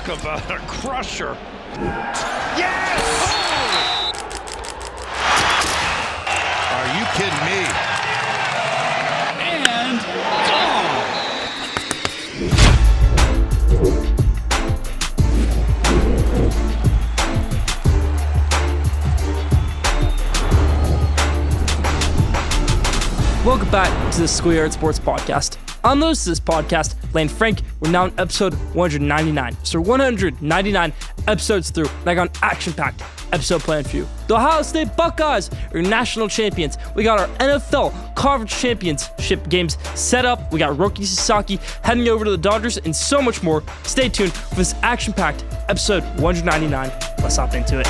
Talk about a crusher. Yes! Oh! Are you kidding me? And gone! Welcome back to the Schoolyard Sports podcast. On those to this podcast, Lane Frank, we're now on episode 199. So 199 episodes through, and I got an action-packed episode planned for you. The Ohio State Buckeyes are national champions. We got our NFL Conference Championship games set up. We got Roki Sasaki heading over to the Dodgers and so much more. Stay tuned for this action-packed episode 199. Let's hop into it.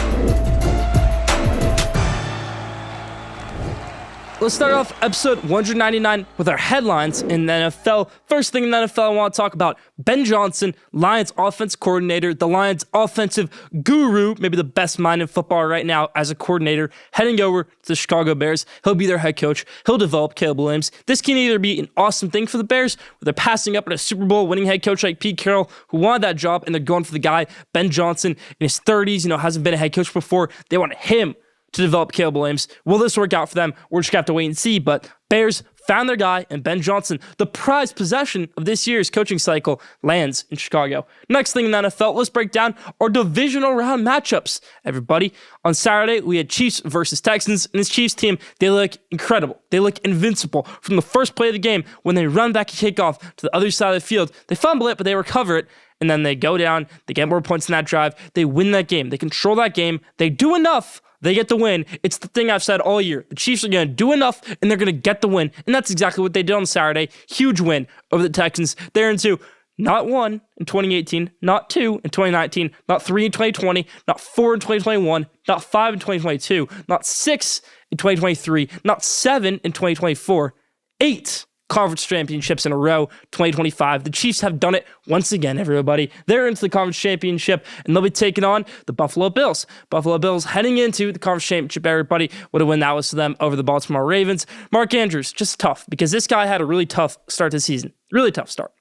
Let's start off episode 199 with our headlines in the NFL. First thing in the NFL I want to talk about, Ben Johnson, Lions offense coordinator, the Lions offensive guru, maybe the best mind in football right now as a coordinator, heading over to the Chicago Bears. He'll be their head coach. He'll develop Caleb Williams. This can either be an awesome thing for the Bears, where they're passing up at a Super Bowl winning head coach like Pete Carroll, who wanted that job, and they're going for the guy, Ben Johnson, in his 30s, hasn't been a head coach before. They want him to develop Caleb Williams. Will this work out for them? We're just going to have to wait and see. But Bears found their guy, and Ben Johnson, the prized possession of this year's coaching cycle, lands in Chicago. Next thing in the NFL, let's break down our divisional round matchups, everybody. On Saturday, we had Chiefs versus Texans, and this Chiefs team, they look incredible. They look invincible. From the first play of the game, when they run back a kickoff to the other side of the field, they fumble it, but they recover it, and then they go down, they get more points in that drive, they win that game, they control that game, they do enough, they get the win. It's the thing I've said all year. The Chiefs are going to do enough, and they're going to get the win. And that's exactly what they did on Saturday. Huge win over the Texans. They're into not 1 in 2018, not 2 in 2019, not 3 in 2020, not 4 in 2021, not 5 in 2022, not 6 in 2023, not 7 in 2024, 8 conference championships in a row, 2025. The Chiefs have done it once again, everybody. They're into the conference championship, and they'll be taking on the Buffalo Bills. Buffalo Bills heading into the conference championship, everybody. What a win that was for them over the Baltimore Ravens. Mark Andrews, just tough, because this guy had a really tough start to the season. Really tough start.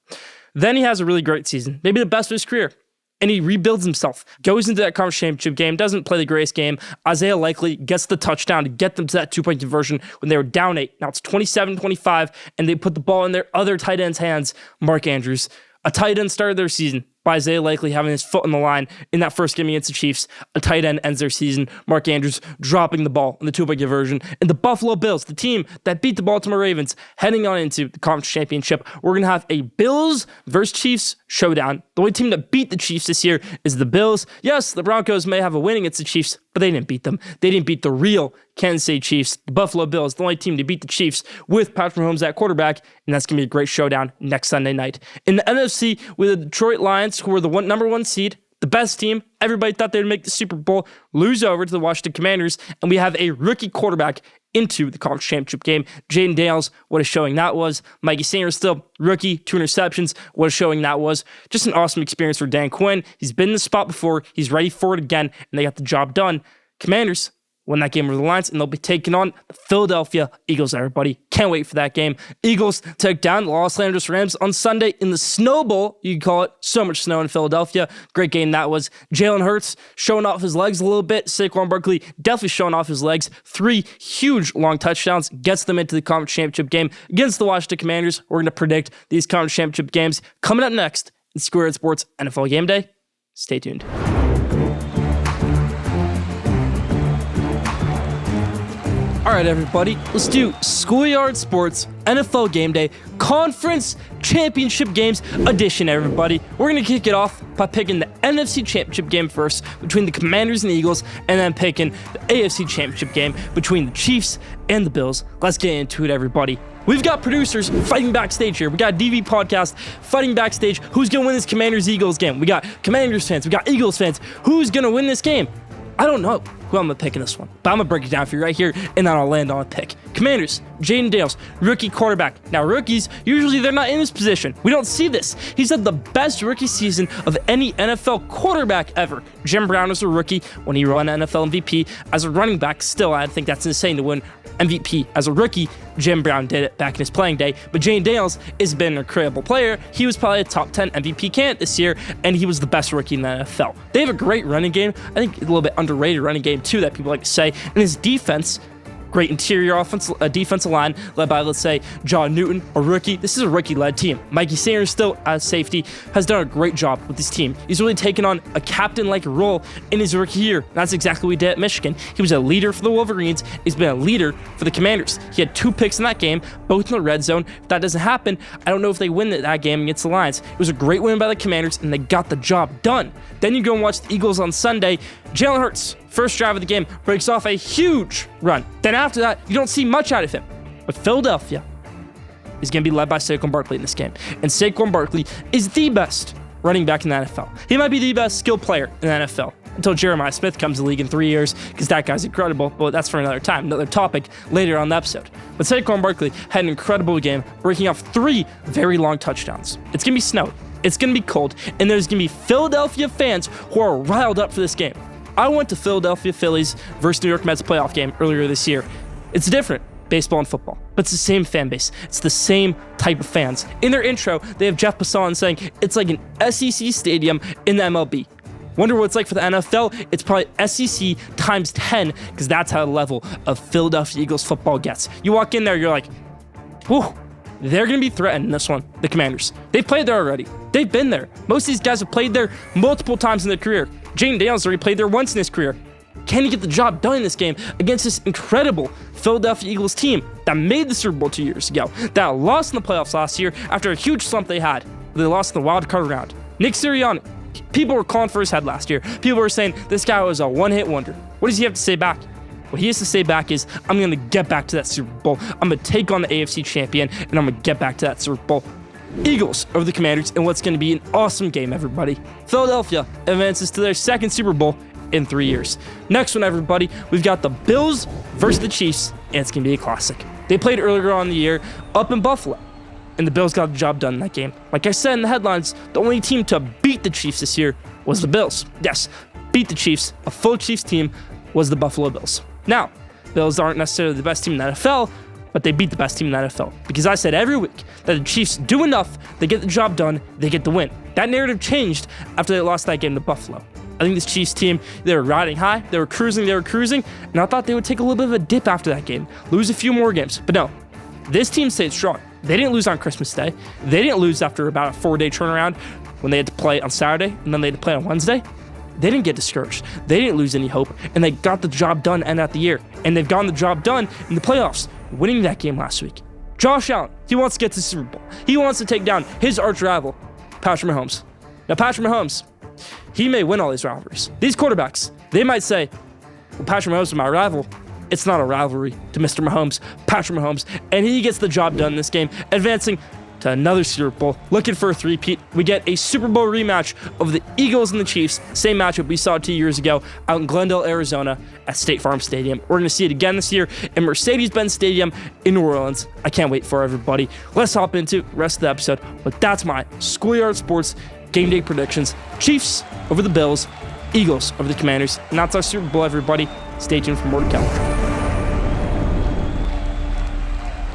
Then he has a really great season, maybe the best of his career. And he rebuilds himself, goes into that conference championship game, doesn't play the greatest game. Isaiah Likely gets the touchdown to get them to that 2-point conversion when they were down 8. Now it's 27-25, and they put the ball in their other tight end's hands, Mark Andrews. A tight end started their season by Isaiah Likely having his foot on the line in that first game against the Chiefs. A tight end ends their season. Mark Andrews dropping the ball in the 2-point conversion. And the Buffalo Bills, the team that beat the Baltimore Ravens, heading on into the conference championship. We're going to have a Bills versus Chiefs showdown. The only team that beat the Chiefs this year is the Bills. Yes, the Broncos may have a win against the Chiefs, but they didn't beat them. They didn't beat the real Kansas City Chiefs. The Buffalo Bills, the only team to beat the Chiefs with Patrick Mahomes at quarterback, and that's going to be a great showdown next Sunday night. In the NFC, with the Detroit Lions, who were the number 1 seed, the best team, everybody thought they would make the Super Bowl, lose over to the Washington Commanders, and we have a rookie quarterback into the conference championship game. Jaden Daniels, what a showing that was. Mikey Sanders still rookie, 2 interceptions, what a showing that was. Just an awesome experience for Dan Quinn. He's been in the spot before, he's ready for it again, and they got the job done. Commanders win that game over the Lions, and they'll be taking on the Philadelphia Eagles, everybody. Can't wait for that game. Eagles take down the Los Angeles Rams on Sunday in the Snow Bowl, you can call it. So much snow in Philadelphia. Great game that was. Jalen Hurts showing off his legs a little bit. Saquon Barkley definitely showing off his legs. 3 huge long touchdowns. Gets them into the conference championship game against the Washington Commanders. We're going to predict these conference championship games coming up next in Schoolyard Sports NFL Game Day. Stay tuned. All right, everybody, let's do Schoolyard Sports NFL Game Day Conference Championship Games edition, everybody. We're going to kick it off by picking the NFC Championship game first between the Commanders and the Eagles, and then picking the AFC Championship game between the Chiefs and the Bills. Let's get into it, everybody. We've got producers fighting backstage here. We got DV Podcast fighting backstage. Who's going to win this Commanders-Eagles game? We got Commanders fans. We got Eagles fans. Who's going to win this game? I don't know who who I'm going to pick in this one. But I'm going to break it down for you right here, and then I'll land on a pick. Commanders, Jaden Daniels, rookie quarterback. Now, rookies, usually they're not in this position. We don't see this. He's had the best rookie season of any NFL quarterback ever. Jim Brown was a rookie when he won NFL MVP as a running back. Still, I think that's insane to win MVP as a rookie. Jim Brown did it back in his playing day, but Jaden Daniels has been an incredible player. He was probably a top 10 MVP candidate this year, and he was the best rookie in the NFL. They have a great running game. I think a little bit underrated running game too that people like to say. And his defense, great interior defensive line led by, let's say, John Newton, a rookie. This is a rookie-led team. Mikey Sanders, still as safety, has done a great job with his team. He's really taken on a captain-like role in his rookie year. That's exactly what he did at Michigan. He was a leader for the Wolverines. He's been a leader for the Commanders. He had 2 picks in that game, both in the red zone. If that doesn't happen, I don't know if they win that game against the Lions. It was a great win by the Commanders, and they got the job done. Then you go and watch the Eagles on Sunday. Jalen Hurts, first drive of the game, breaks off a huge run. Then after that, you don't see much out of him. But Philadelphia is going to be led by Saquon Barkley in this game. And Saquon Barkley is the best running back in the NFL. He might be the best skill player in the NFL until Jeremiah Smith comes to the league in 3 years, because that guy's incredible. But that's for another time, another topic later on the episode. But Saquon Barkley had an incredible game, breaking off 3 very long touchdowns. It's going to be snowing. It's going to be cold. And there's going to be Philadelphia fans who are riled up for this game. I went to Philadelphia Phillies versus New York Mets playoff game earlier this year. It's different, baseball and football, but it's the same fan base. It's the same type of fans. In their intro, they have Jeff Passan saying it's like an SEC stadium in the MLB. Wonder what it's like for the NFL? It's probably SEC times 10, because that's how the level of Philadelphia Eagles football gets. You walk in there, you're like, whew, they're going to be threatened in this one, the Commanders. They've played there already. They've been there. Most of these guys have played there multiple times in their career. Jaden Daniels already played there once in his career. Can he get the job done in this game against this incredible Philadelphia Eagles team that made the Super Bowl 2 years ago, that lost in the playoffs last year after a huge slump they had? They lost in the wild card round. Nick Sirianni, people were calling for his head last year. People were saying this guy was a one-hit wonder. What does he have to say back? What he has to say back is, I'm going to get back to that Super Bowl. I'm going to take on the AFC champion, and I'm going to get back to that Super Bowl. Eagles over the Commanders in what's going to be an awesome game, everybody. Philadelphia advances to their 2nd Super Bowl in 3 years. Next one, everybody, we've got the Bills versus the Chiefs, and it's going to be a classic. They played earlier on in the year up in Buffalo, and the Bills got the job done in that game. Like I said in the headlines, the only team to beat the Chiefs this year was the Bills. Yes, beat the Chiefs. A full Chiefs team was the Buffalo Bills. Now, Bills aren't necessarily the best team in the NFL, but they beat the best team in the NFL. Because I said every week that the Chiefs do enough, they get the job done, they get the win. That narrative changed after they lost that game to Buffalo. I think this Chiefs team, they were riding high, they were cruising, and I thought they would take a little bit of a dip after that game, lose a few more games. But no, this team stayed strong. They didn't lose on Christmas Day. They didn't lose after about a 4-day turnaround when they had to play on Saturday and then they had to play on Wednesday. They didn't get discouraged. They didn't lose any hope, and they got the job done end of the year. And they've gotten the job done in the playoffs, winning that game last week. Josh Allen, he wants to get to the Super Bowl. He wants to take down his arch rival, Patrick Mahomes. Now, Patrick Mahomes, he may win all these rivalries. These quarterbacks, they might say, well, Patrick Mahomes is my rival. It's not a rivalry to Mr. Mahomes, Patrick Mahomes, and he gets the job done in this game, advancing to another Super Bowl, looking for a three-peat. We get a Super Bowl rematch of the Eagles and the Chiefs, same matchup we saw 2 years ago out in Glendale, Arizona at State Farm Stadium. We're going to see it again this year in Mercedes-Benz Stadium in New Orleans. I can't wait for everybody. Let's hop into the rest of the episode, but that's my Schoolyard Sports game day predictions. Chiefs over the Bills, Eagles over the Commanders, and that's our Super Bowl, everybody. Stay tuned for more to come.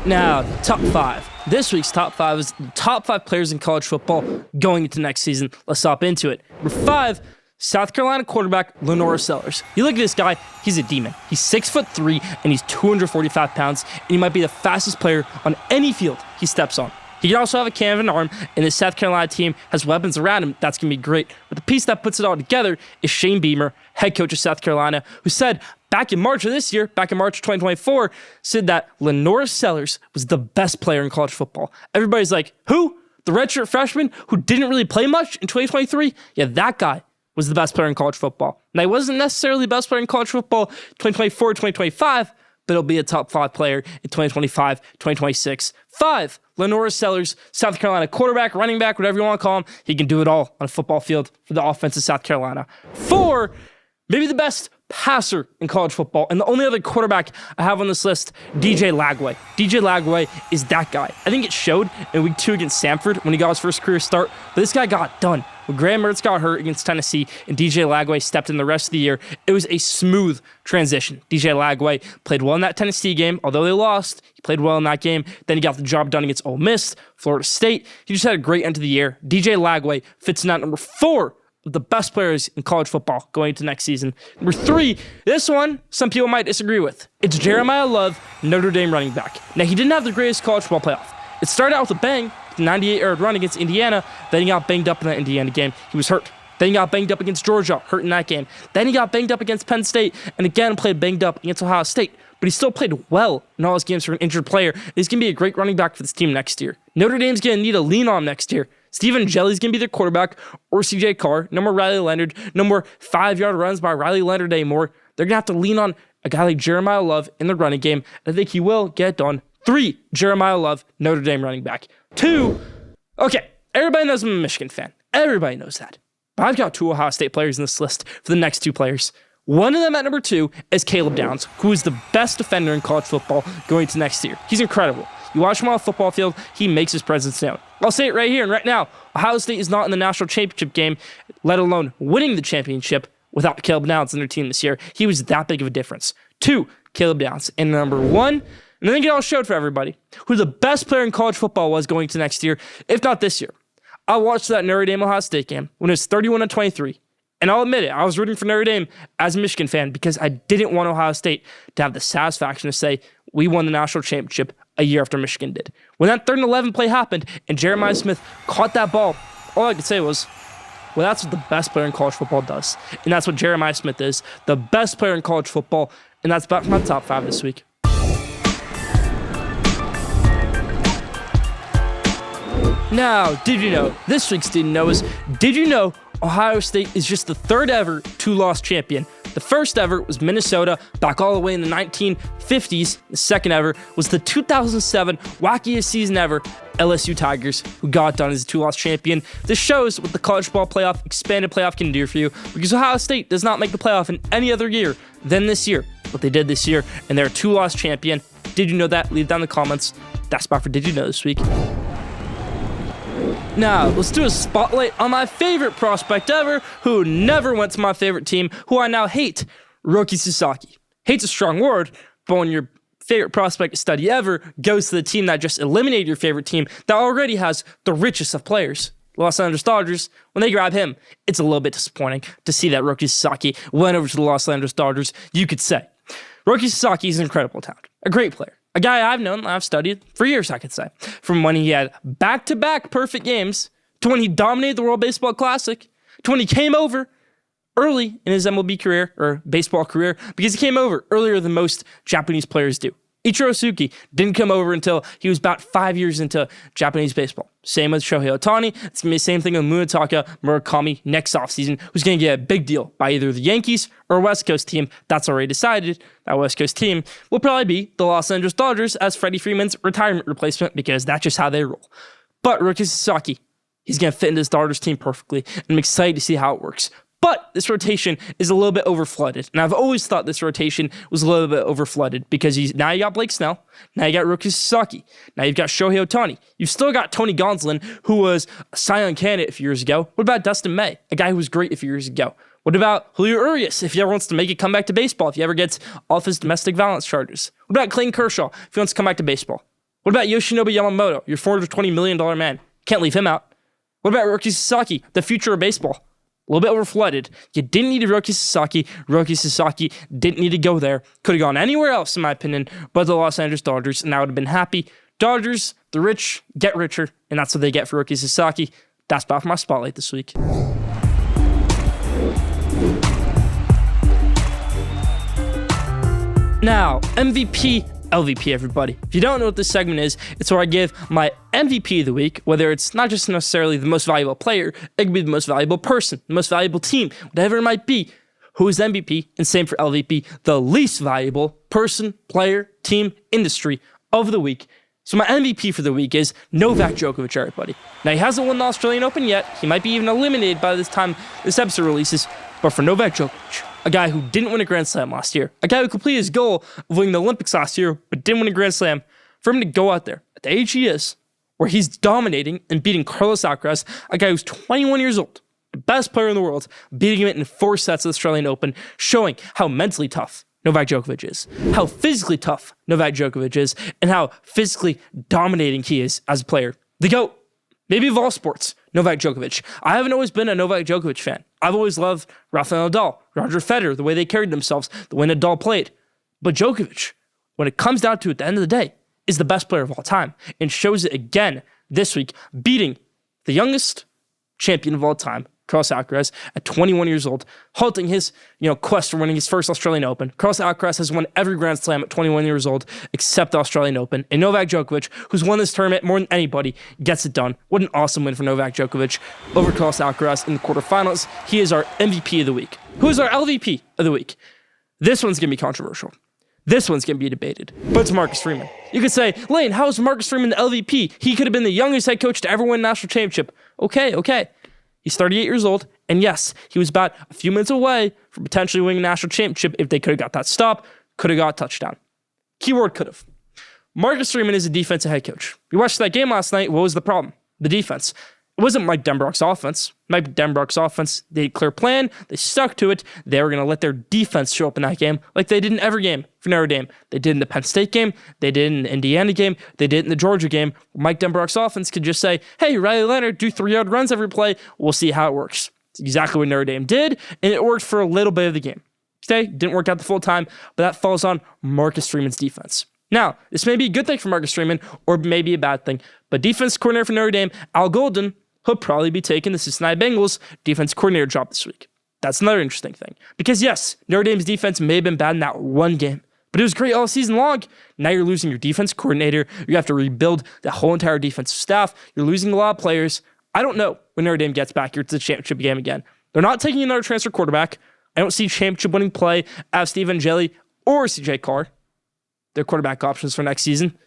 Now, the top 5. This week's top 5 is the top 5 players in college football going into next season. Let's hop into it. Number 5, South Carolina quarterback Lenora Sellers. You look at this guy, he's a demon. He's 6'3", and he's 245 pounds, and he might be the fastest player on any field he steps on. He can also have a cannon of an arm, and this South Carolina team has weapons around him. That's going to be great. But the piece that puts it all together is Shane Beamer, head coach of South Carolina, who said back in March of this year, back in March 2024, said that Lenora Sellers was the best player in college football. Everybody's like, who? The redshirt freshman who didn't really play much in 2023? Yeah, that guy was the best player in college football. Now, he wasn't necessarily the best player in college football 2024, 2025, but he'll be a top 5 player in 2025, 2026. 5, Lenora Sellers, South Carolina quarterback, running back, whatever you want to call him. He can do it all on a football field for the offense of South Carolina. 4, maybe the best passer in college football. And the only other quarterback I have on this list, DJ Lagway. DJ Lagway is that guy. I think it showed in week 2 against Samford when he got his first career start, but this guy got done. When Graham Mertz got hurt against Tennessee and DJ Lagway stepped in the rest of the year, it was a smooth transition. DJ Lagway played well in that Tennessee game, although they lost. He played well in that game. Then he got the job done against Ole Miss, Florida State. He just had a great end of the year. DJ Lagway fits in at number 4 of the best players in college football going into next season. Number 3, this one, some people might disagree with. It's Jeremiah Love, Notre Dame running back. Now, he didn't have the greatest college football playoff. It started out with a bang, 98-yard run against Indiana. Then he got banged up in that Indiana game. He was hurt. Then he got banged up against Georgia, hurt in that game. Then he got banged up against Penn State, and again played banged up against Ohio State. But he still played well in all his games for an injured player. He's going to be a great running back for this team next year. Notre Dame's going to need to lean on him next year. Stephen Jelly's going to be their quarterback, or CJ Carr. No more Riley Leonard. No more 5-yard runs by Riley Leonard anymore. They're going to have to lean on a guy like Jeremiah Love in the running game. I think he will get done. 3, Jeremiah Love, Notre Dame running back. 2, okay, everybody knows I'm a Michigan fan. Everybody knows that. But I've got 2 Ohio State players in this list for the next 2 players. One of them at number 2 is Caleb Downs, who is the best defender in college football going into next year. He's incredible. You watch him on a football field, he makes his presence known. I'll say it right here and right now. Ohio State is not in the national championship game, let alone winning the championship, without Caleb Downs in their team this year. He was that big of a difference. 2, Caleb Downs. And number 1, and I think it all showed for everybody, who the best player in college football was going to next year, if not this year. I watched that Notre Dame-Ohio State game when it was 31-23. And I'll admit it, I was rooting for Notre Dame as a Michigan fan because I didn't want Ohio State to have the satisfaction to say, we won the national championship a year after Michigan did. When that 3rd and 11 play happened and Jeremiah Smith caught that ball, all I could say was, well, that's what the best player in college football does. And that's what Jeremiah Smith is, the best player in college football. And that's about my top 5 this week. Now, did you know, this week's Didn't Know is, did you know Ohio State is just the 3rd ever 2-loss champion? The first ever was Minnesota, back all the way in the 1950s. The second ever was the 2007 wackiest season ever, LSU Tigers, who got done as a 2-loss champion. This shows what the college football playoff, expanded playoff can do for you, because Ohio State does not make the playoff in any other year than this year. What they did this year, and they're a 2-loss champion. Did you know that? Leave it down in the comments. That's about for Did You Know this week. Now, let's do a spotlight on my favorite prospect ever, who never went to my favorite team, who I now hate, Roki Sasaki. Hate's a strong word, but when your favorite prospect study ever goes to the team that just eliminated your favorite team that already has the richest of players, Los Angeles Dodgers, when they grab him, it's a little bit disappointing to see that Roki Sasaki went over to the Los Angeles Dodgers, you could say. Roki Sasaki is an incredible talent, a great player. A guy I've known, I've studied for years, I could say. From when he had back-to-back perfect games, to when he dominated the World Baseball Classic, to when he came over early in his MLB career, or baseball career, because he came over earlier than most Japanese players do. Ichiro Suzuki didn't come over until he was about 5 years into Japanese baseball. Same with Shohei Ohtani. It's going to be the same thing with Munetaka Murakami next offseason, who's going to get a big deal by either the Yankees or a West Coast team. That's already decided. That West Coast team will probably be the Los Angeles Dodgers as Freddie Freeman's retirement replacement, because that's just how they roll. But Roki Sasaki, he's going to fit into this Dodgers team perfectly, and I'm excited to see how it works. But this rotation is a little bit overflooded. And I've always thought this rotation was a little bit overflooded because now you got Blake Snell. Now you got Roki Sasaki. Now you've got Shohei Ohtani. You've still got Tony Gonsolin, who was a Cy Young candidate a few years ago. What about Dustin May, a guy who was great a few years ago? What about Julio Urias, if he ever wants to make a comeback to baseball, if he ever gets off his domestic violence charges? What about Clayton Kershaw, if he wants to come back to baseball? What about Yoshinobu Yamamoto, your $420 million man? Can't leave him out. What about Roki Sasaki, the future of baseball? A little bit overflooded. You didn't need Roki Sasaki. Roki Sasaki didn't need to go there. Could have gone anywhere else, in my opinion, but the Los Angeles Dodgers, and I would have been happy. Dodgers, the rich get richer, and that's what they get for Roki Sasaki. That's about for my spotlight this week. Now, MVP, LVP, everybody. If you don't know what this segment is, it's where I give my MVP of the week, whether it's not just necessarily the most valuable player, it could be the most valuable person, the most valuable team, whatever it might be. Who is MVP? And same for LVP, the least valuable person, player, team, industry of the week. So my MVP for the week is Novak Djokovic, everybody. Now, he hasn't won the Australian Open yet. He might be even eliminated by the time this episode releases. But for Novak Djokovic, a guy who didn't win a Grand Slam last year, a guy who completed his goal of winning the Olympics last year but didn't win a Grand Slam, for him to go out there at the age he is, where he's dominating and beating Carlos Alcaraz, a guy who's 21 years old, the best player in the world, beating him in 4 sets of the Australian Open, showing how mentally tough Novak Djokovic is, how physically tough Novak Djokovic is, and how physically dominating he is as a player. The GOAT, maybe of all sports, Novak Djokovic. I haven't always been a Novak Djokovic fan. I've always loved Rafael Nadal, Roger Federer, the way they carried themselves, the way Nadal played. But Djokovic, when it comes down to it at the end of the day, is the best player of all time and shows it again this week, beating the youngest champion of all time, Carlos Alcaraz, at 21 years old, halting his quest for winning his first Australian Open. Carlos Alcaraz has won every Grand Slam at 21 years old except the Australian Open. And Novak Djokovic, who's won this tournament more than anybody, gets it done. What an awesome win for Novak Djokovic over Carlos Alcaraz in the quarterfinals. He is our MVP of the week. Who is our LVP of the week? This one's going to be controversial. This one's going to be debated, but it's Marcus Freeman. You could say, Lane, how is Marcus Freeman the LVP? He could have been the youngest head coach to ever win a national championship. Okay. He's 38 years old, and yes, he was about a few minutes away from potentially winning a national championship if they could have got that stop, could have got a touchdown. Keyword could have. Marcus Freeman is a defensive head coach. We watched that game last night. What was the problem? The defense. It wasn't Mike Denbrock's offense. Mike Denbrock's offense, they had a clear plan. They stuck to it. They were going to let their defense show up in that game like they did in every game for Notre Dame. They did in the Penn State game. They did in the Indiana game. They did in the Georgia game. Mike Denbrock's offense could just say, hey, Riley Leonard, do 3-yard runs every play. We'll see how it works. It's exactly what Notre Dame did, and it worked for a little bit of the game. Okay, didn't work out the full time, but that falls on Marcus Freeman's defense. Now, this may be a good thing for Marcus Freeman, or maybe a bad thing, but defense coordinator for Notre Dame, Al Golden, he'll probably be taking the Cincinnati Bengals defense coordinator job this week. That's another interesting thing. Because yes, Notre Dame's defense may have been bad in that one game, but it was great all season long. Now you're losing your defense coordinator. You have to rebuild the whole entire defensive staff. You're losing a lot of players. I don't know when Notre Dame gets back here to the championship game again. They're not taking another transfer quarterback. I don't see championship winning play out of Steve Angeli or CJ Carr, their quarterback options for next season.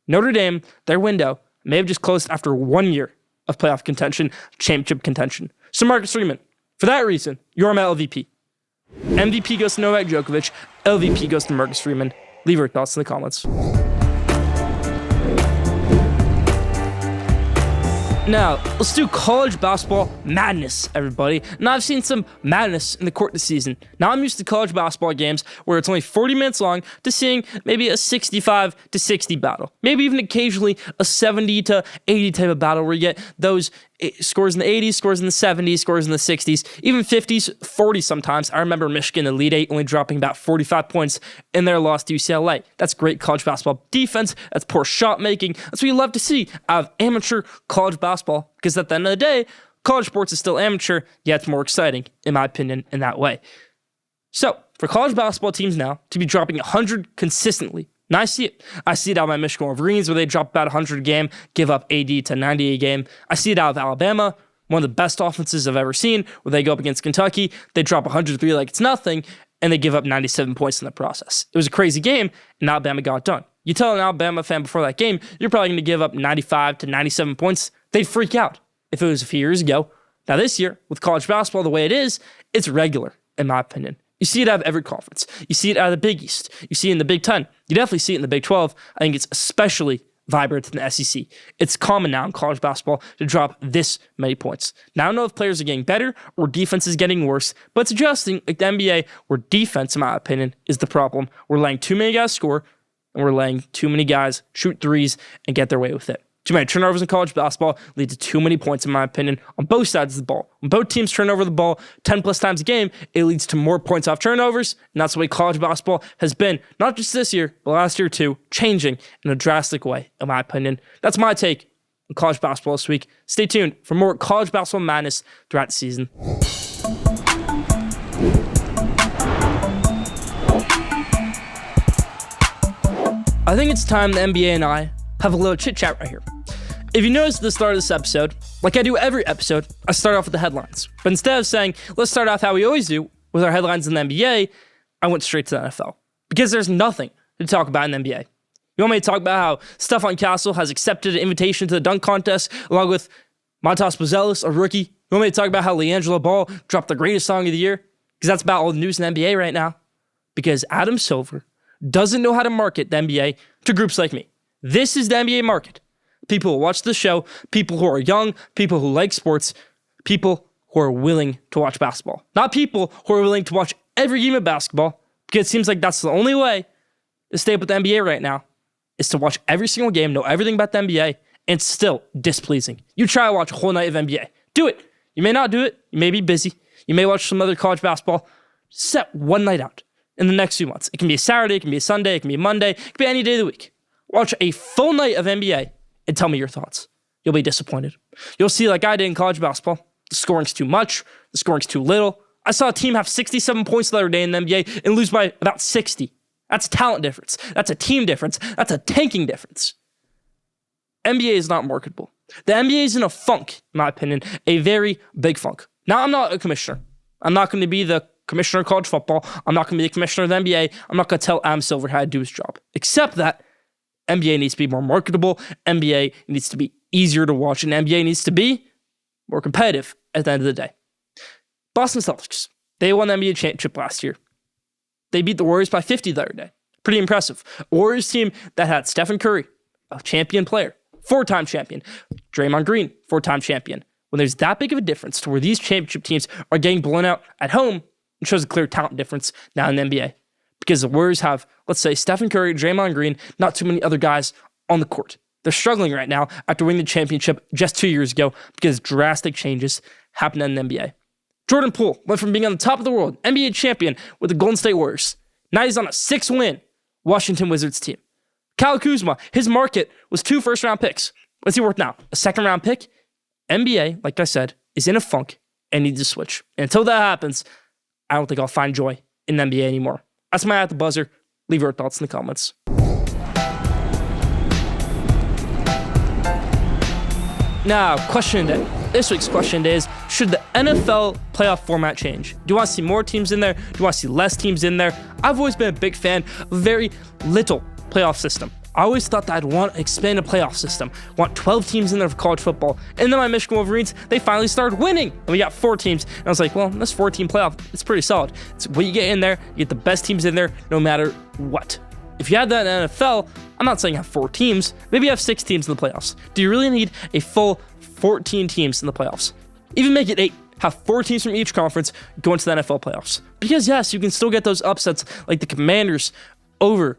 Notre Dame, their window, may have just closed after 1 year of playoff contention, championship contention. So Marcus Freeman, for that reason, you're my LVP. MVP goes to Novak Djokovic. LVP goes to Marcus Freeman. Leave your thoughts in the comments. Now, let's do college basketball madness, everybody. Now, I've seen some madness in the court this season. Now, I'm used to college basketball games where it's only 40 minutes long to seeing maybe a 65 to 60 battle. Maybe even occasionally a 70 to 80 type of battle where you get those scores in the 80s, scores in the 70s, scores in the 60s, even 50s, 40s sometimes. I remember Michigan Elite Eight only dropping about 45 points in their loss to UCLA. That's great college basketball defense. That's poor shot making. That's what you love to see out of amateur college basketball, because at the end of the day, college sports is still amateur, yet it's more exciting, in my opinion, in that way. So, for college basketball teams now to be dropping 100 consistently, and I see it. I see it out of my Michigan Wolverines where they drop about 100 a game, give up 80 to 90 a game. I see it out of Alabama, one of the best offenses I've ever seen, where they go up against Kentucky, they drop 103 like it's nothing, and they give up 97 points in the process. It was a crazy game, and Alabama got it done. You tell an Alabama fan before that game, you're probably going to give up 95 to 97 points. They'd freak out if it was a few years ago. Now this year, with college basketball the way it is, it's regular, in my opinion. You see it out of every conference. You see it out of the Big East. You see it in the Big 10. You definitely see it in the Big 12. I think it's especially vibrant in the SEC. It's common now in college basketball to drop this many points. Now, I don't know if players are getting better or defense is getting worse, but it's adjusting like the NBA, where defense, in my opinion, is the problem. We're letting too many guys score, and we're letting too many guys shoot threes and get their way with it. Too many turnovers in college basketball lead to too many points, in my opinion, on both sides of the ball. When both teams turn over the ball 10 plus times a game, it leads to more points off turnovers, and that's the way college basketball has been, not just this year, but last year too, changing in a drastic way, in my opinion. That's my take on college basketball this week. Stay tuned for more college basketball madness throughout the season. I think it's time the NBA and I have a little chit-chat right here. If you notice at the start of this episode, like I do every episode, I start off with the headlines. But instead of saying, let's start off how we always do with our headlines in the NBA, I went straight to the NFL. Because there's nothing to talk about in the NBA. You want me to talk about how Stephon Castle has accepted an invitation to the dunk contest, along with Montas Buzelis, a rookie? You want me to talk about how LiAngelo Ball dropped the greatest song of the year? because that's about all the news in the NBA right now. Because Adam Silver doesn't know how to market the NBA to groups like me. This is the NBA market. People who watch the show, people who are young, people who like sports, people who are willing to watch basketball. Not people who are willing to watch every game of basketball, because it seems like that's the only way to stay up with the NBA right now, is to watch every single game, know everything about the NBA, and still displeasing. You try to watch a whole night of NBA. Do it. You may not do it. You may be busy. You may watch some other college basketball. Set one night out in the next few months. It can be a Saturday, it can be a Sunday, it can be a Monday, it can be any day of the week. Watch a full night of NBA and tell me your thoughts. You'll be disappointed. You'll see, like I did in college basketball, the scoring's too much, the scoring's too little. I saw a team have 67 points the other day in the NBA and lose by about 60. That's a talent difference. That's a team difference. That's a tanking difference. NBA is not marketable. The NBA is in a funk, in my opinion, a very big funk. Now, I'm not a commissioner. I'm not going to be the commissioner of college football. I'm not going to be the commissioner of the NBA. I'm not going to tell Adam Silver how to do his job. Except that NBA needs to be more marketable. NBA needs to be easier to watch. And NBA needs to be more competitive at the end of the day. Boston Celtics, they won the NBA championship last year. They beat the Warriors by 50 the other day. Pretty impressive. A Warriors team that had Stephen Curry, a champion player, 4-time champion. Draymond Green, 4-time champion. When there's that big of a difference to where these championship teams are getting blown out at home, it shows a clear talent difference now in the NBA. Because the Warriors have, let's say, Stephen Curry, Draymond Green, not too many other guys on the court. They're struggling right now after winning the championship just 2 years ago because drastic changes happened in the NBA. Jordan Poole went from being on the top of the world, NBA champion with the Golden State Warriors. Now he's on a 6-win Washington Wizards team. Kyle Kuzma, his market was 2 first-round picks. What's he worth now? A second-round pick? NBA, like I said, is in a funk and needs to switch. And until that happens, I don't think I'll find joy in the NBA anymore. That's my at the buzzer. Leave your thoughts in the comments. Now, question day. This week's question day is, should the NFL playoff format change? Do you want to see more teams in there? Do you want to see less teams in there? I've always been a big fan of very little playoff system. I always thought that I'd want to expand a playoff system, want 12 teams in there for college football. And then my Michigan Wolverines, they finally started winning. And we got 4 teams. And I was like, well, this 4-team playoff, it's pretty solid. It's what you get in there, you get the best teams in there no matter what. If you had that in the NFL, I'm not saying have 4 teams. Maybe you have 6 teams in the playoffs. Do you really need a full 14 teams in the playoffs? Even make it 8. Have 4 teams from each conference go into the NFL playoffs. Because yes, you can still get those upsets like the Commanders over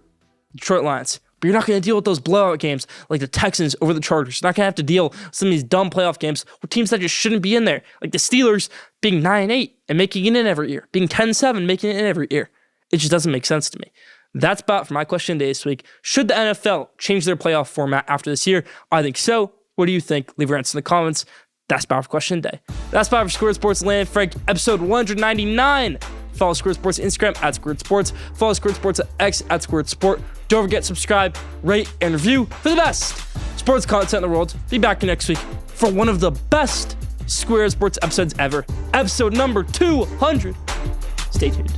Detroit Lions. But you're not going to deal with those blowout games like the Texans over the Chargers. You're not going to have to deal with some of these dumb playoff games with teams that just shouldn't be in there. Like the Steelers being 9-8 and making it in every year. Being 10-7, making it in every year. It just doesn't make sense to me. That's about for my question day this week. Should the NFL change their playoff format after this year? I think so. What do you think? Leave your answers in the comments. That's about for question day. That's about for Schoolyard Sports Land Frank, episode 199. Follow Schoolyard Sports Instagram at Schoolyard Sports. Follow Schoolyard Sports at X at Schoolyard Sport. Don't forget to subscribe, rate, and review for the best sports content in the world. Be back next week for one of the best Schoolyard Sports episodes ever. Episode number 200. Stay tuned.